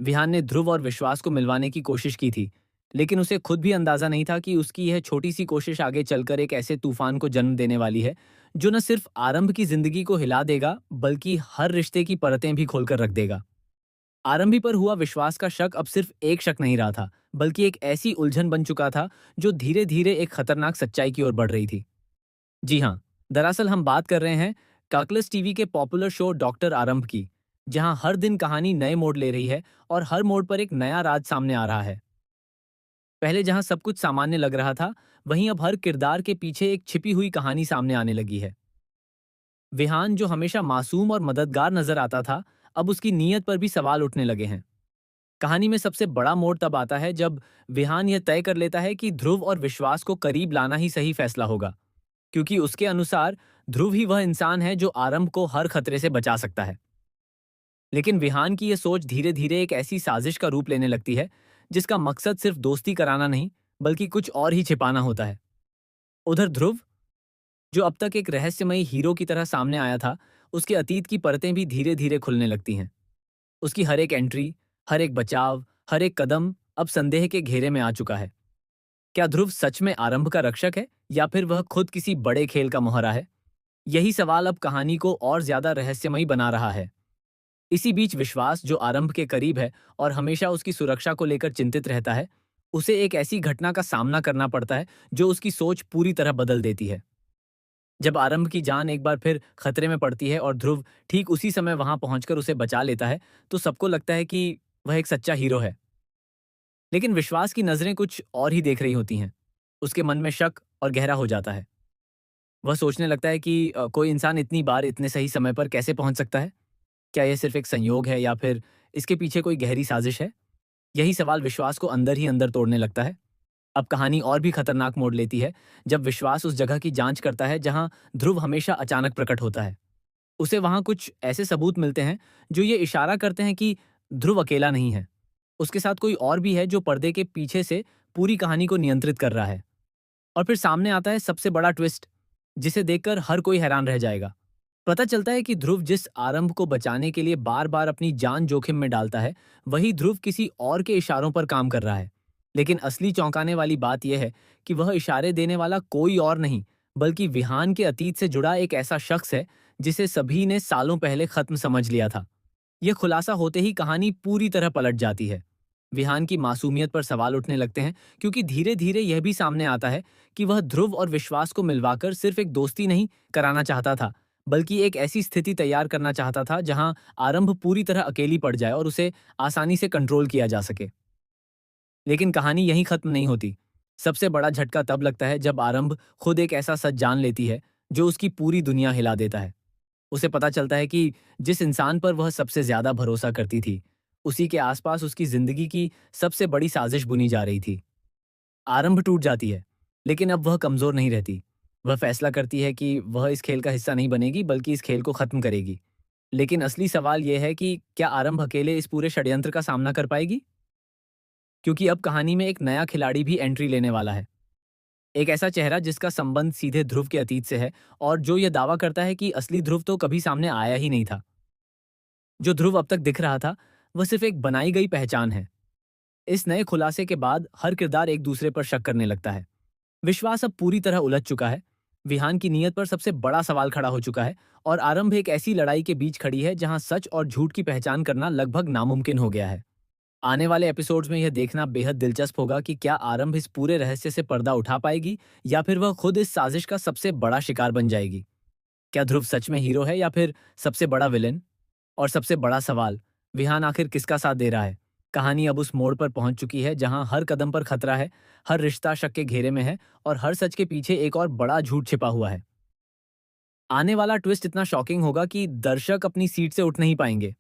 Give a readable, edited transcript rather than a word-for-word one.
विहान ने ध्रुव और विश्वास को मिलवाने की कोशिश की थी, लेकिन उसे खुद भी अंदाजा नहीं था कि उसकी यह छोटी सी कोशिश आगे चलकर एक ऐसे तूफान को जन्म देने वाली है जो न सिर्फ आरंभ की जिंदगी को हिला देगा बल्कि हर रिश्ते की परतें भी खोलकर रख देगा। आरंभी पर हुआ विश्वास का शक अब सिर्फ एक शक नहीं रहा था, बल्कि एक ऐसी उलझन बन चुका था जो धीरे धीरे एक खतरनाक सच्चाई की ओर बढ़ रही थी। जी हाँ, दरअसल हम बात कर रहे हैं काकलस टीवी के पॉपुलर शो डॉक्टर आरंभ की, जहां हर दिन कहानी नए मोड़ ले रही है और हर मोड़ पर एक नया राज सामने आ रहा है। पहले जहां सब कुछ सामान्य लग रहा था, वहीं अब हर किरदार के पीछे एक छिपी हुई कहानी सामने आने लगी है। विहान जो हमेशा मासूम और मददगार नजर आता था, अब उसकी नीयत पर भी सवाल उठने लगे हैं। कहानी में सबसे बड़ा मोड़ तब आता है जब विहान यह तय कर लेता है कि ध्रुव और विश्वास को करीब लाना ही सही फैसला होगा, क्योंकि उसके अनुसार ध्रुव ही वह इंसान है जो आरंभ को हर खतरे से बचा सकता है। लेकिन विहान की यह सोच धीरे धीरे एक ऐसी साजिश का रूप लेने लगती है जिसका मकसद सिर्फ दोस्ती कराना नहीं, बल्कि कुछ और ही छिपाना होता है। उधर ध्रुव, जो अब तक एक रहस्यमयी हीरो की तरह सामने आया था, उसके अतीत की परतें भी धीरे धीरे खुलने लगती हैं। उसकी हर एक एंट्री, हर एक बचाव, हर एक कदम अब संदेह के घेरे में आ चुका है। क्या ध्रुव सच में आरंभ का रक्षक है, या फिर वह खुद किसी बड़े खेल का मुहरा है? यही सवाल अब कहानी को और ज्यादा रहस्यमयी बना रहा है। इसी बीच विश्वास, जो आरंभ के करीब है और हमेशा उसकी सुरक्षा को लेकर चिंतित रहता है, उसे एक ऐसी घटना का सामना करना पड़ता है जो उसकी सोच पूरी तरह बदल देती है। जब आरंभ की जान एक बार फिर खतरे में पड़ती है और ध्रुव ठीक उसी समय वहां पहुंचकर उसे बचा लेता है, तो सबको लगता है कि वह एक सच्चा हीरो है। लेकिन विश्वास की नजरें कुछ और ही देख रही होती हैं। उसके मन में शक और गहरा हो जाता है। वह सोचने लगता है कि कोई इंसान इतनी बार इतने सही समय पर कैसे पहुंच सकता है? क्या यह सिर्फ एक संयोग है, या फिर इसके पीछे कोई गहरी साजिश है? यही सवाल विश्वास को अंदर ही अंदर तोड़ने लगता है। अब कहानी और भी खतरनाक मोड़ लेती है जब विश्वास उस जगह की जांच करता है जहां ध्रुव हमेशा अचानक प्रकट होता है। उसे वहां कुछ ऐसे सबूत मिलते हैं जो ये इशारा करते हैं कि ध्रुव अकेला नहीं है। उसके साथ कोई और भी है जो पर्दे के पीछे से पूरी कहानी को नियंत्रित कर रहा है। और फिर सामने आता है सबसे बड़ा ट्विस्ट, जिसे देखकर हर कोई हैरान रह जाएगा। पता चलता है कि ध्रुव जिस आरंभ को बचाने के लिए बार बार अपनी जान जोखिम में डालता है, वही ध्रुव किसी और के इशारों पर काम कर रहा है। लेकिन असली चौंकाने वाली बात यह है कि वह इशारे देने वाला कोई और नहीं, बल्कि विहान के अतीत से जुड़ा एक ऐसा शख्स है जिसे सभी ने सालों पहले खत्म समझ लिया था। यह खुलासा होते ही कहानी पूरी तरह पलट जाती है। विहान की मासूमियत पर सवाल उठने लगते हैं, क्योंकि धीरे धीरे यह भी सामने आता है कि वह ध्रुव और विश्वास को मिलवाकर सिर्फ एक दोस्ती नहीं कराना चाहता था, बल्कि एक ऐसी स्थिति तैयार करना चाहता था जहां आरंभ पूरी तरह अकेली पड़ जाए और उसे आसानी से कंट्रोल किया जा सके। लेकिन कहानी यहीं खत्म नहीं होती। सबसे बड़ा झटका तब लगता है जब आरंभ खुद एक ऐसा सच जान लेती है जो उसकी पूरी दुनिया हिला देता है। उसे पता चलता है कि जिस इंसान पर वह सबसे ज्यादा भरोसा करती थी, उसी के आसपास उसकी जिंदगी की सबसे बड़ी साजिश बुनी जा रही थी। आरंभ टूट जाती है, लेकिन अब वह कमजोर नहीं रहती। वह फैसला करती है कि वह इस खेल का हिस्सा नहीं बनेगी, बल्कि इस खेल को खत्म करेगी। लेकिन असली सवाल यह है कि क्या आरंभ अकेले इस पूरे षड्यंत्र का सामना कर पाएगी? क्योंकि अब कहानी में एक नया खिलाड़ी भी एंट्री लेने वाला है। एक ऐसा चेहरा जिसका संबंध सीधे ध्रुव के अतीत से है, और जो यह दावा करता है कि असली ध्रुव तो कभी सामने आया ही नहीं था। जो ध्रुव अब तक दिख रहा था, वह सिर्फ एक बनाई गई पहचान है। इस नए खुलासे के बाद हर किरदार एक दूसरे पर शक करने लगता है। विश्वास अब पूरी तरह उलझ चुका है। विहान की नीयत पर सबसे बड़ा सवाल खड़ा हो चुका है, और आरंभ एक ऐसी लड़ाई के बीच खड़ी है जहां सच और झूठ की पहचान करना लगभग नामुमकिन हो गया है। आने वाले एपिसोड्स में यह देखना बेहद दिलचस्प होगा कि क्या आरंभ इस पूरे रहस्य से पर्दा उठा पाएगी, या फिर वह खुद इस साजिश का सबसे बड़ा शिकार बन जाएगी। क्या ध्रुव सच में हीरो है, या फिर सबसे बड़ा विलेन? और सबसे बड़ा सवाल, विहान आखिर किसका साथ दे रहा है? कहानी अब उस मोड़ पर पहुंच चुकी है जहां हर कदम पर खतरा है, हर रिश्ता शक के घेरे में है, और हर सच के पीछे एक और बड़ा झूठ छिपा हुआ है। आने वाला ट्विस्ट इतना शॉकिंग होगा कि दर्शक अपनी सीट से उठ नहीं पाएंगे।